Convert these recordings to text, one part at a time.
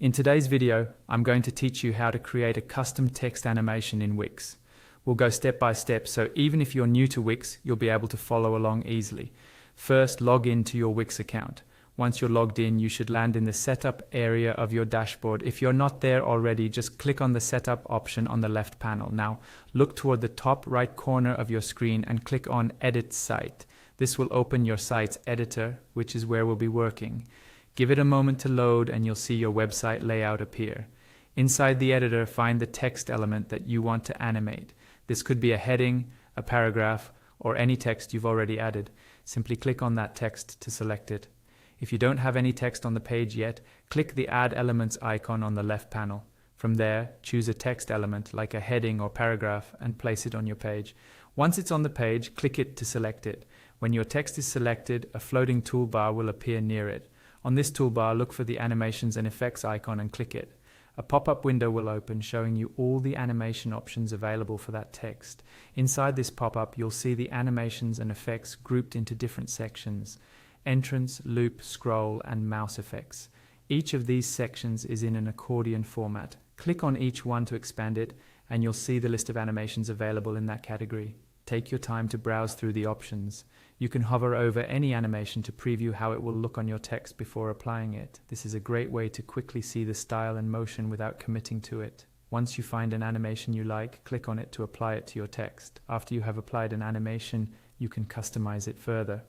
In today's video, I'm going to teach you how to create a custom text animation in Wix. We'll go step by step, so even if you're new to Wix, you'll be able to follow along easily. First, log in to your Wix account. Once you're logged in, you should land in the setup area of your dashboard. If you're not there already, just click on the setup option on the left panel. Now, look toward the top right corner of your screen and click on Edit Site. This will open your site's editor, which is where we'll be working. Give it a moment to load and you'll see your website layout appear. Inside the editor, find the text element that you want to animate. This could be a heading, a paragraph, or any text you've already added. Simply click on that text to select it. If you don't have any text on the page yet, click the Add Elements icon on the left panel. From there, choose a text element like a heading or paragraph and place it on your page. Once it's on the page, click it to select it. When your text is selected, a floating toolbar will appear near it. On this toolbar, look for the Animations and Effects icon and click it. A pop-up window will open showing you all the animation options available for that text. Inside this pop-up, you'll see the animations and effects grouped into different sections: entrance, loop, scroll, and mouse effects. Each of these sections is in an accordion format. Click on each one to expand it, and you'll see the list of animations available in that category. Take your time to browse through the options. You can hover over any animation to preview how it will look on your text before applying it. This is a great way to quickly see the style and motion without committing to it. Once you find an animation you like, click on it to apply it to your text. After you have applied an animation, you can customize it further.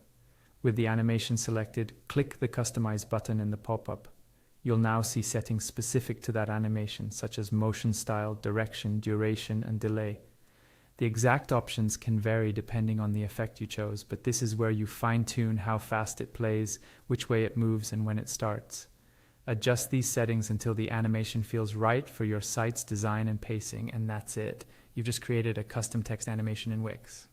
With the animation selected, click the Customize button in the pop-up. You'll now see settings specific to that animation, such as motion style, direction, duration, and delay. The exact options can vary depending on the effect you chose, but this is where you fine-tune how fast it plays, which way it moves, and when it starts. Adjust these settings until the animation feels right for your site's design and pacing, and that's it. You've just created a custom text animation in Wix.